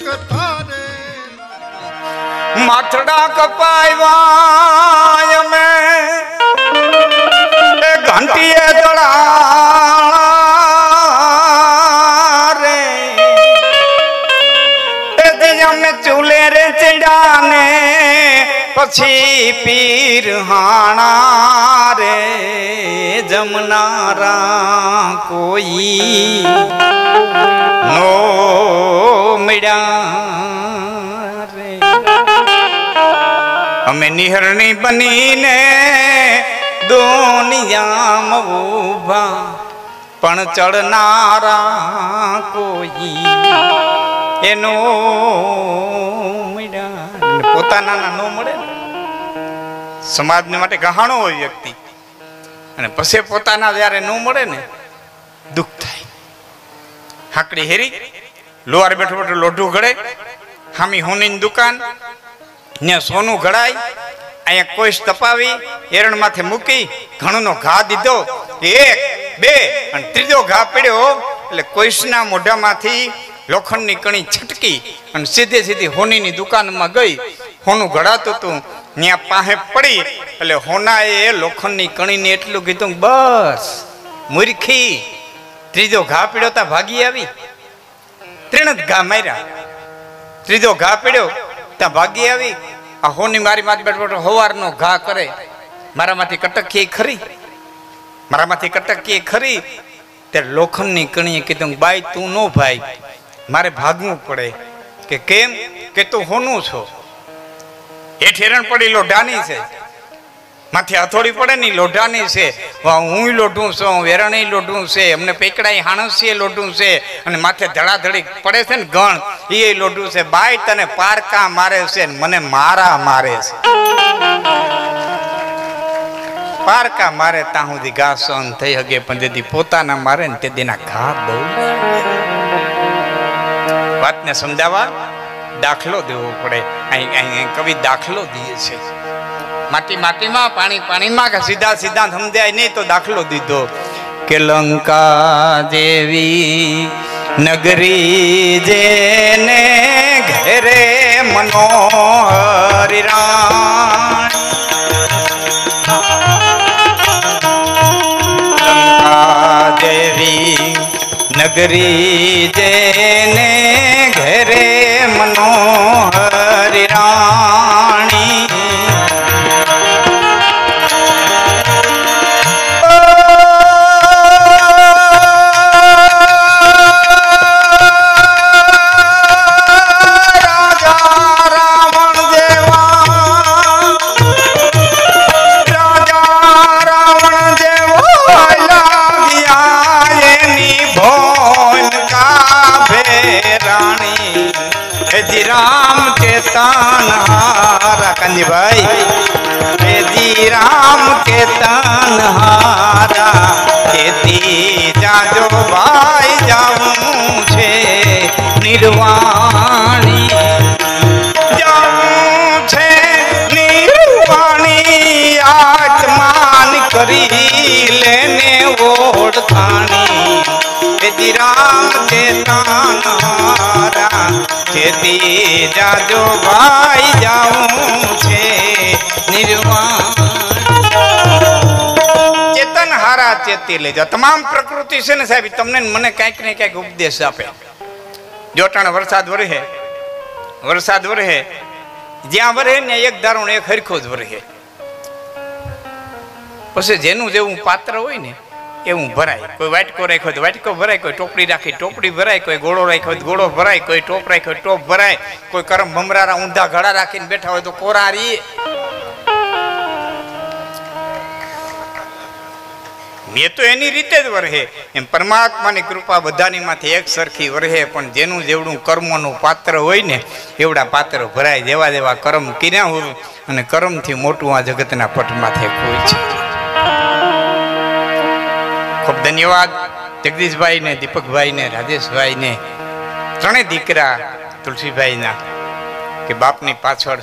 કથા રે માથડા કપાયવા મે ઘંટીએ દળા રે એ દિયા ચૂલે રે ચડાને પછી પીર હાણા રે જમનારા કોઈ નો મળ્યા રે અમે નિહરણી બનીને દુનિયામાં ઊભા પણ ચડનારા કોઈ એનો પોતાના નો મળે ને સમાજને માટે ગહાણો હોય વ્યક્તિ અને પછી પોતાના જયારે ન મળે ને દુઃખ થાય. હાકડી હેરી લોહાર બેઠો બેઠો લોઢું ઘડે હામી હોની દુકાન ને સોનું ઘડાય અહીંયા કોઈ તપાવી એરણ માથે મૂકી ઘણોનો ઘા દીધો એક બે અને ત્રીજો ઘા પડ્યો એટલે કોઈના મોઢામાંથી લોખંડની કણી છટકી અને સીધે સીધી હોનીની દુકાનમાં ગઈ. હોનું ઘડાતું હતું ત્યાં પાસે પડી એટલે હોનાએ લોખંડની કણીને એટલું કીધું બસ મૂર્ખી. ત્રીજો ઘા પીડ્યો તા ભાગી આવી. ત્રણ જ ઘા માર્યા. ત્રીજો ઘા પીડ્યો ત્યાં ભાગી આવી. આ હોની મારી માથે બેઠો હવારનો ઘા કરે મારામાંથી કટકીએ ખરી મારામાંથી કટકીએ ખરી. ત્યારે લોખંડની કણીએ કીધું બાઈ તું નો ભાઈ મારે ભાગવું પડે. કે કેમ? કે તું હોનું છો. એ ઠેરણ પડી લોઢાની છે માથે હથોડી પડે ને લોઢાની છે. હું લોઢું છું વેરણી લોઢું છે અમને પેકડાઈ હાણસીએ લોઢું છે અને માથે ધડાધડી પડે છે ને ગણ એ લોઢું છે. બાઈ તને પારકા મારે છે મને મારા મારે છે. પારકા મારે ત્યાં સુધી ઘા સહન થઈ હગે પણ જેથી પોતાના મારે ને તે દીના ઘા બહુ. વાતને સમજાવવા દાખલો દેવો પડે. અહીં કવિ દાખલો દે છે. માટી માટીમાં પાણી પાણીમાં કે સીધા સીધા સમજાય નહીં તો દાખલો દીધો કે લંકા જેવી નગરી જેને ઘેરે મનોહર રાણ લંકા જેવી નગરી જેને ઘેરે મનોહર રાણી राम के तानहारा कंजी भाई जी राम के तानहारा खेती जाजो भाई जाऊं छे निर्वाणी जाऊं छे निर्वाणी आत्मान करी लेने ओढ़खाणी जी राम के तानहारा खेती जाजो भाई जाऊं छे निर्वाण चेतन हारा चेती लेજો. તમામ પ્રકૃતિ છે ને સાહેબ તમને મને કાંઈક ને કાંઈક ઉપદેશ આપે. જોટાણ વરસાદ વરહે જ્યાં વરહે ને એક ધારો એક હરખો જ વરહે. પછી જેનું જેવું પાત્ર હોય ને એવું ભરાય. કોઈ વાટકો રાખ્યો તો વાટકો ભરાય, કોઈ ટોપડી રાખી ટોપડી ભરાય, કોઈ ગોળો રાખ્યો તો ગોળો ભરાય, કોઈ ટોપ રાખ્યો ટોપ ભરાય, કોઈ કરમ ભમરારા ઊંધા ઘડા રાખીને બેઠા હોય તો કોરા રીએ. મેં તો એની રીતે જ વરહે એમ પરમાત્માની કૃપા બધાની માથે એક સરખી વરહે. પણ જેનું જેવડું કર્મનું પાત્ર હોય ને એવડા પાત્ર ભરાય. જેવા જેવા કર્મ કર્યા હોય અને કર્મથી મોટું આ જગતના પટમાંથી હોય છે. ખૂબ ધન્યવાદ જગદીશભાઈ ને દીપકભાઈ ને રાજેશભાઈ ને ત્રણેય દીકરા તુલસીભાઈના કે બાપની પાછળ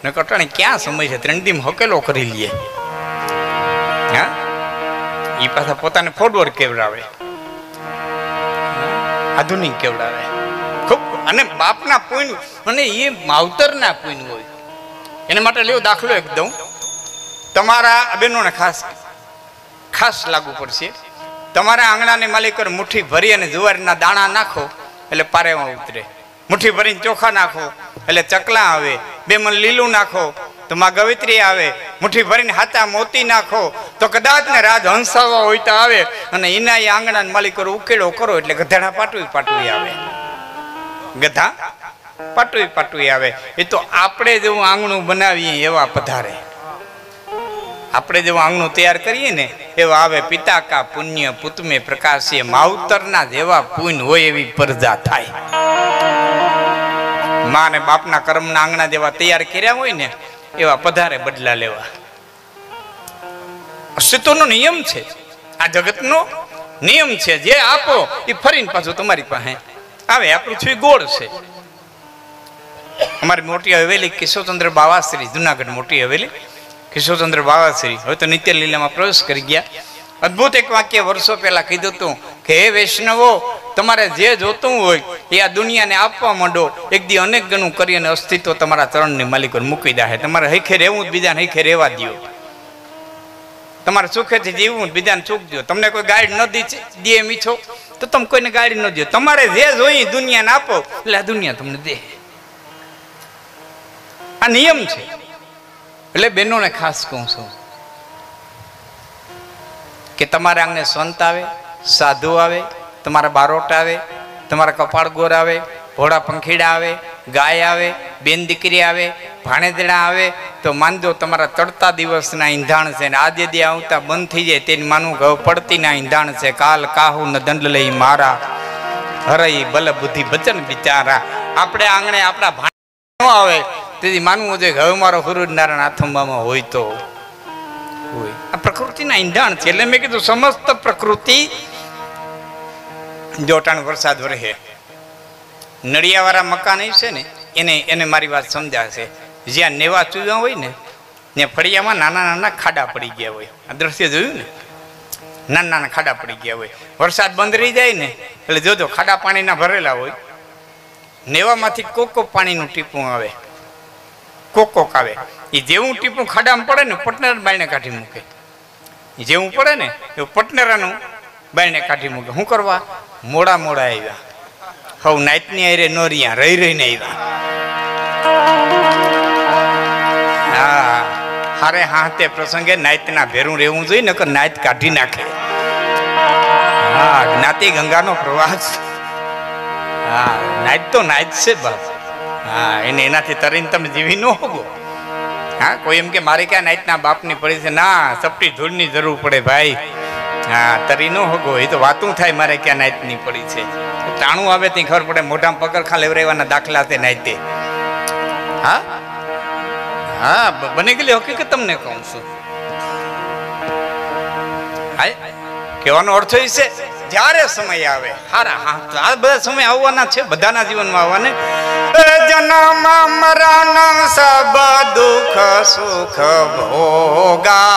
ને કટાણે ક્યાં સમય છે 3 દી હકેલો કરી લઈએ. હા એ પાછા પોતાને ફોરવર્ડ કેવડાવે આધુનિક કેવડાવે ખૂબ અને બાપના પુણ્ય અને એ માવતરના પુણ્ય હોય. એના માટે લ્યો દાખલો એકદમ તમારા બહેનોને ખાસ ખાસ લાગુ પડશે. તમારા આંગણાની માલિકોને મુઠ્ઠી ભરી અને જુવારના દાણા નાખો એટલે પારેમાં ઉતરે. મુઠ્ઠી ભરીને ચોખા નાખો એટલે ચકલા આવે. 2 મણ લીલું નાખો તો માં ગવિત્રી આવે. મુઠ્ઠી ભરીને હાથા મોતી નાખો તો કદાચ ને રાજ હંસાવા હોય તો આવે. અને એના એ આંગણાના માલિકો ઉકેડો કરો એટલે ગધાડા પાટવી આવે. ગધા પાટવી આવે. એ તો આપણે જેવું આંગણું બનાવીએ એવા પધારે. આપણે જેવું આંગણું તૈયાર કરીએ ને એવા આવે. પિતા કા પુણ્ય પુત મેં પ્રકાશીએ. માવતરના જેવા પુણ્ય હોય એવી પ્રજા થાય. મા અને બાપના કર્મના આંગણા જેવા તૈયાર કર્યા હોય ને એવા પધારે બદલા લેવા. અસ્તિત્વનો નિયમ છે, આ જગતનો નિયમ છે. જે આપો એ ફરીને પાછું તમારી પાસે આવે. આ પૃથ્વી ગોળ છે. અમારી મોટી હવેલી કિશોરચંદ્ર બાવાશ્રી, જુનાગઢ મોટી હવેલી કિશોરચંદ્ર બાવાશ્રી હવે તો નિત્ય લીલામાં પ્રવેશ કરી ગયા. અદભુત એક વાક્ય વર્ષો પહેલા કીધું હતું કે હે વૈષ્ણવો, તમારે જે જોતું હોય એ આ દુનિયાને આપવા માંડો. એક દી અનેક ગણું કરી અને અસ્તિત્વ તમારા ચરણની માલિકોને મૂકી દે. તમારે હૈખે રહેવું જ બીજાને હૈખે રહેવા દો. તમારે સુખેથી જીવવું બીજાને સુખ દો. તમને કોઈ ગાઈડ ન દે એમ ઈચ્છો તો તમે કોઈને ગાઈડ ન દો. તમારે જે જોઈએ દુનિયાને આપો એટલે આ દુનિયા તમને દે. આ નિયમ છે. એટલે બહેનોને ખાસ કહું છું કે તમારા આંગણે સંત આવે, સાધુ આવે, તમારા બારોટ આવે, તમારા કપાળ ગોર આવે, ઘોડા પંખીડા આવે, ગાય આવે, બેન દીકરી આવે, ભાણેદડા આવે તો માનજો તમારા તડતા દિવસના ઈંધાણ છે. ને આજે દે આવતા બંધ થઈ જાય તેની માનવું ઘઉં પડતીના ઈંધાણ છે. કાલ કાહુ ન દંડ લઈ મારા હરઈ બલ બુદ્ધિ બચન બિચારા. આપણે આંગણે આપણા ભાણ આવે તેથી માનવું છે હવે મારો સૂરજ નારાયણ આથંબામાં હોય તો હોય. આ પ્રકૃતિના ઈંધાણ છે. એટલે મેં કીધું સમસ્ત પ્રકૃતિ જોટાણ વરસાદ વરસે નળિયાવાળા મકાન છે ને એને મારી વાત સમજાશે. જ્યાં નેવા ચૂવ્યા હોય ને ત્યાં ફળિયામાં નાના નાના ખાડા પડી ગયા હોય. આ દ્રશ્ય જોયું ને, નાના નાના ખાડા પડી ગયા હોય. વરસાદ બંધ રહી જાય ને એટલે જોજો ખાડા પાણીના ભરેલા હોય. નેવામાંથી કોક પાણીનું ટીપું આવે, કોક આવે. એ જેવું ટીપું ખાડામાં પડે ને પટનેરા બાયણે કાઢી મૂકે. જેવું પડે ને એવું પટનેરાનું બાયણે કાઢી મૂકે. શું કરવા? મોડા આવ્યા. હવ નાઈટની આરે નો રહ્યા, રહીને આવ્યા. હા, હારે હાથે પ્રસંગે નાઈટના ભેરું રહેવું જોઈએ, નકર નાઈટ કાઢી નાખે. હા, જ્ઞાતિ ગંગાનો પ્રવાસ. હા, નાઈટ તો નાઈટ છે બાપ. હા, એનાથી તરીને તમે જીવી ન હોગો. હા, કોઈ એમ કે મારે ક્યાં નાઈટના બાપની પડી છે. ના, સપટી ધૂળની જરૂર પડે ભાઈ. હા, તરી ન હોગો. એ તો વાતું થાય મારે ક્યાં નાઈટની પડી છે. ટાણું આવે ત્યાં ખબર પડે. મોઢામાં પગરખા લેવરાવવાના દાખલા તે નાઈટે. હા હા, બની ગયેલી હકીકત તમને કહું છું. હા, કહેવાનો અર્થ એ છે જ્યારે સમય આવે હારા. હા, આ બધા સમય આવવાના છે, બધાના જીવનમાં આવવાને. જન્મ મરણ સબ દુઃખ સુખ ભોગા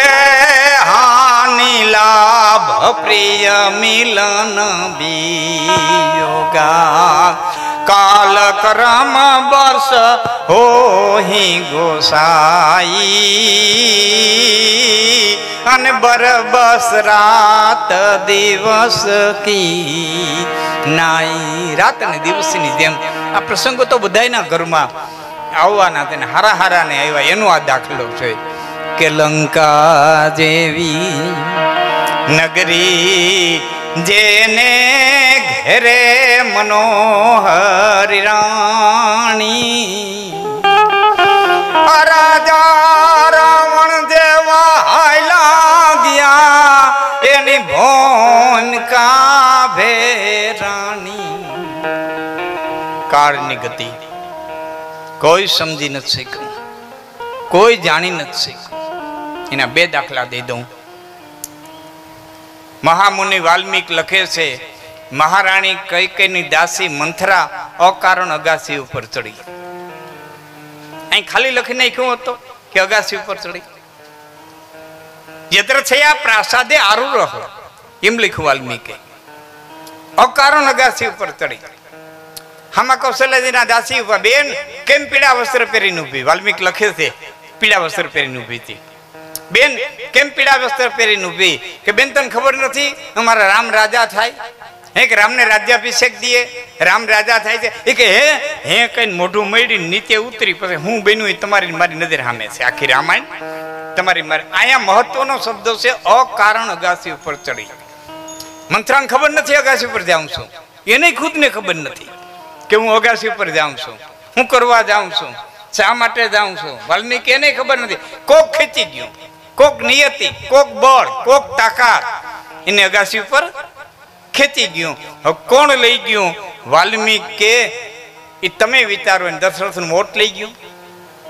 એ હાનિ લાભ પ્રિય મિલન વિયોગા કાલ કરમ વર્ષ હોહી ગોસાઈ અને બરબસ રાત દિવસ કી નાઈ. રાત અને દિવસની જેમ આ પ્રસંગો તો બધાયના ઘરમાં આવવાના. તેને હારા હારા ને આવ્યા એનો આ દાખલો છે કે લંકા જેવી નગરી જેને ઘેરે મનોહરી રાણી રાજા રાવણ જેવા હાયલા ગયા એની ભૂમિકા ભેરાણી. કાળની ગતિ કોઈ સમજી નથી શક્યું, કોઈ જાણી નથી શક્યું. એના બે દાખલા દઈ દઉં. મહામુનિ વાલ્મીક લખે છે મહારાણી કૈકેયીની દાસી મંથરા અકારણ અગાસી ઉપર ચડી. અહીં ખાલી લખી નાખ્યું હતો કે અગાસી ઉપર ચડી. યત્ર છયા પ્રાસાદે આરુરોહ એમ લખ્યું વાલ્મીકે. અકારણ અગાસી ઉપર ચડી. હામાં કૌશલ્યજીના દાસી ઉપર બેન કેમ પીળા વસ્ત્ર પહેરીને ઊભી? વાલ્મીક લખે છે પીળા વસ્ત્ર પહેરીને ઊભી હતી. બેન કેમ પીળા વસ્ત્ર પહેરીને ઊભી? કે બેન તને ખબર નથી અમારા રામ રાજા થાય? હે કે રામને રાજ્યાભિષેક દઈએ, રામ રાજા થાય છે. એ કે હે કઈ મોઢું મળી નીચે ઉતરી પછી હું બન્યું એ તમારી મારી નજર સામે છે. આખી રામાયણ તમારી મારી. અહીંયા મહત્વનો શબ્દ છે અકારણ અગાસી ઉપર ચડી. મંથરાને ખબર નથી અગાસી ઉપર જાઉં છું, એને ખુદને ખબર નથી કે હું અગાસી ઉપર જાઉં છું, હું કરવા જાઉં છું, શા માટે જાઉં છું. વાલ્મીકી એને ખબર નથી. કોક ખેંચી ગયું, કોક નિયતિ, કોક બળ, કોક તાકાત એને અગાસી ઉપર ખેંચી ગયું. હવે કોણ લઈ ગયું? વાલ્મીક કે એ તમે વિચારો. દશરથનું મોત લઈ ગયું,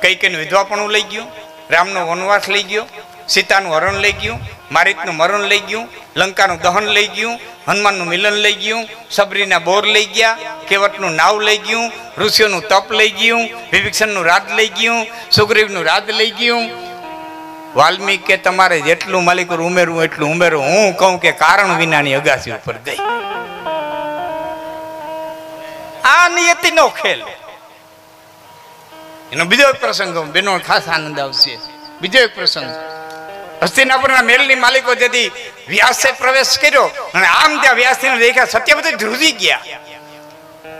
કૈકેયીનું વિધવાપણું લઈ ગયું, રામનો વનવાસ લઈ ગયો, સીતાનું હરણ લઈ ગયું, મારીતનું મરણ લઈ ગયું, લંકાનું દહન લઈ ગયું, હનુમાનનું મિલન લઈ ગયું, સબરીના બોર લઈ ગયા, કેવટનું નાવ લઈ ગયું, ઋષિઓનું તપ લઈ ગયું, વિભીષણનું રાજ લઈ ગયું, સુગ્રીવનું રાજ લઈ ગયું. વાલ્મીક કે તમારે જેટલું માલિક ઉમેરવું એટલું ઉમેરું. હું કહું કે કારણ વિનાની અગાસી ઉપર ગઈ. આ નિયતિનો ખેલ. એનો બીજો એક પ્રસંગ બેનો ખાસ આનંદ આવશે. બીજો એક પ્રસંગ, હસ્તિનાપુરના મહેલની માલિકો જેથી વ્યાસે પ્રવેશ કર્યો અને આમ ત્યાં વ્યાસજીને દેખ્યા સત્યવતી ધ્રુજી ગયા.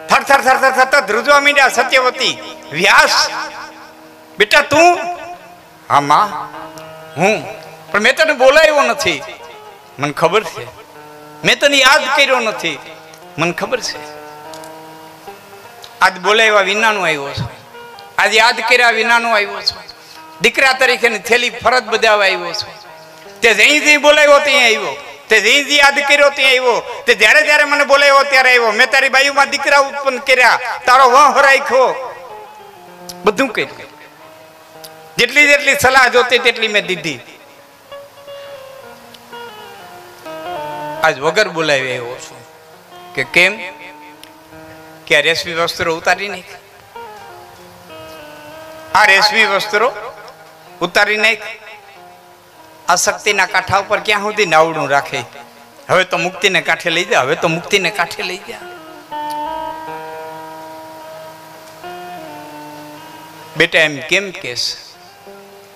થર થર થર થર થર ધ્રુજવા માંડ્યા. સત્યવતી, વ્યાસ બેટા તું? હા માં હું, પણ મેં તને બોલાવ્યો નથી. મને ખબર છે. મેં તને યાદ કર્યો નથી. મને ખબર છે. આજ બોલાવ્યા વિનાનો આવ્યો છું, આજે યાદ કર્યા વિનાનો આવ્યો છું. દીકરા તરીકેની થેલી ફરજ બજાવવા આવ્યો છું. તે જઈ બોલાવ્યો ત્યાં આવ્યો, તે જઈ યાદ કર્યો ત્યાં આવ્યો, તે જ્યારે જ્યારે મને બોલાવ્યો ત્યારે આવ્યો. મેં તારી બાયુમાં દીકરા ઉત્પન્ન કર્યા, તારો વહ રાખ્યો, બધું કર્યું. જેટલી જેટલી સલાહ જોતી તેટલી મેં દીધી. આજ વગર બોલાવી આવ્યો છું. કે કેમ? કે આ રેશમી વસ્ત્રો ઉતારી નાખ, આ રેશમી વસ્ત્રો ઉતારી નાખ. આ શક્તિના કાંઠા ઉપર ક્યાં સુધી નાવડું રાખે? હવે તો મુક્તિને કાંઠે લઈ જા, હવે તો મુક્તિને કાંઠે લઈ જા. બેટા એમ કેમ કેસ?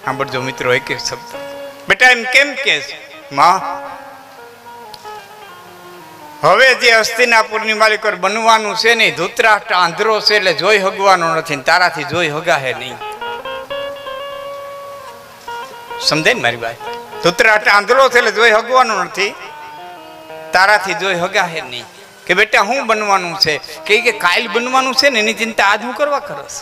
સાંભળજો મિત્રો એક એક શબ્દ. બેટા એમ કેમ કેસ? માં હવે જે હસ્તિનાપુરની માલિકો બનવાનું છે ને, ધૃતરાષ્ટ્ર આંધળો છે એટલે જોઈ હગવાનો નથી, તારાથી જોઈ હગાહે નહીં. સમજાય ને મારી વાત? ધૃતરાષ્ટ્ર આંધળો છે એટલે જોઈ હગવાનો નથી, તારાથી જોઈ હગાહે નહીં. કે બેટા હું બનવાનું છે? કે કાલ બનવાનું છે ને, એની ચિંતા આજ હું કરવા કરસ?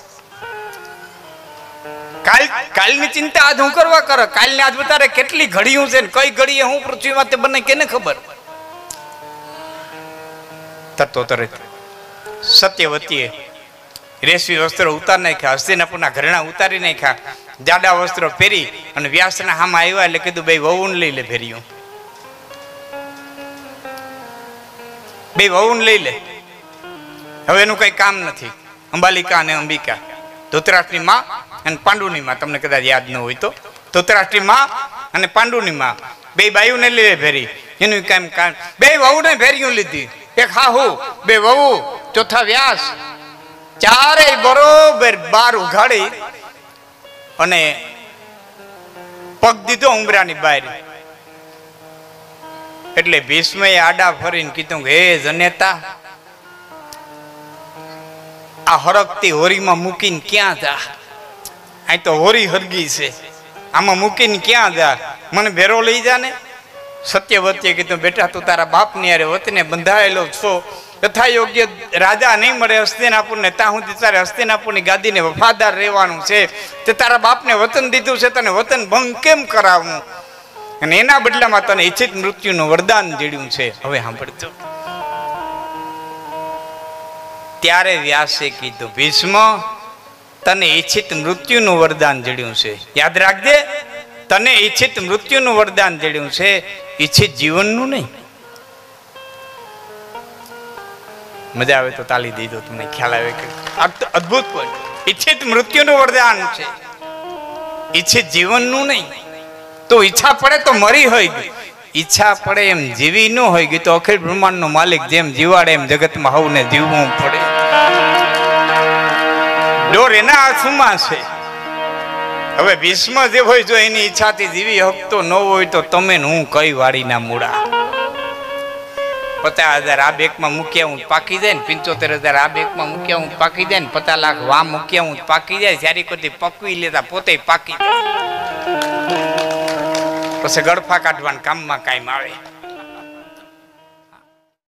કાલની ચિંતા આજ હું કરવા કર? કાલની આજ બતારે કેટલી ઘડીઓ છે, કઈ ઘડીએ હું પૃથ્વીમાં તે બને કેને ખબર? તત્વોતરે સત્યવતીએ રેશમી વસ્ત્રો ઉતારી નાખ્યા, હસ્તિનાપુરના ઘરેણા ઉતારી નાખ્યા, જાડા વસ્ત્રો પહેરી અને વ્યાસના હામાં આવ્યા એટલે કીધું બે વહુને લઈ લે. ફેર્યું બે વહુને લઈ લે. હવે એનું કઈ કામ નથી. અંબાલિકા અને અંબિકા, ધૃતરાષ્ટ્રની માં અને પાંડુની માં. તમને કદાચ યાદ ન હોય તો ધૃતરાષ્ટ્રની માં અને પાંડુની માં બે બાયુને લઈ લે ફેરી. એનું કામ કામ બે વહુને ફેર્યું લીધી. એક હાહુ, બે વહુ, ચોથા વ્યાસ, ચારેય બરોબર બાર ઉઘાડી અને પગ દીધો ઉમરાની બહાર. એટલે ભીષ્મએ આડા ફરીને કીધું કે હે જનેતા, આ હરકતી હોરીમાં મૂકીને ક્યાં જા? અહીં તો હોરી હરગી છે, આમાં મૂકીને ક્યાં જા? મને ભેરો લઈ જા ને. સત્યવતીએ કીધું બેટા તું તારા બાપની અરે વતને બંધાયેલો છો, તથા યોગ્ય રાજા નહીં મળે હસ્તિનાપુરને, ત્યાં સુધી તારે હસ્તિનાપુરની ગાદીને વફાદાર રહેવાનું છે. તે તારા બાપને વતન દીધું છે, તને વતન ભંગ કેમ કરાવવું? અને એના બદલામાં તને ઈચ્છિત મૃત્યુનું વરદાન જડ્યું છે. હવે સાંભળજો. ત્યારે વ્યાસે કીધું ભીષ્મ, તને ઈચ્છિત મૃત્યુનું વરદાન જડ્યું છે. યાદ રાખજે, તને ઈચ્છિત મૃત્યુનું વરદાન જડ્યું છે, ઈચ્છિત જીવનનું નહીં. મજા આવે તો તાલી દઈ દો, તમને ખ્યાલ આવે કે અદ્ભુત પણ. ઈચ્છિત મૃત્યુનું વરદાન છે, ઈચ્છિત જીવનનું નહીં. તો ઈચ્છા પડે તો મરી હોય, ઈચ્છા પડે એમ જીવી ન હોય કે તો અખિલ બ્રહ્માંડનો માલિક જેમ જીવાડે એમ જગતમાં હવને જીવવું પડે. ડોર એના હાથમાં છે. હવે ભીષ્મ જે હોય જો એની ઈચ્છાથી જીવી હકતો ન હોય તો તમે હું કઈ વાડીના મૂળા. 50,000 આ બેગમાં મૂક્યા હું પાકી જાય ને, 75,000 આ બેગમાં મૂક્યા હું પાકી જાય ને, 50 લાખ વા મૂક્યા હું પાકી જાય. જ્યારે કોઈ પકવી લેતા પોતે પાકી જાય, પછી ગળફા કાઢવાના કામમાં કાયમ આવે.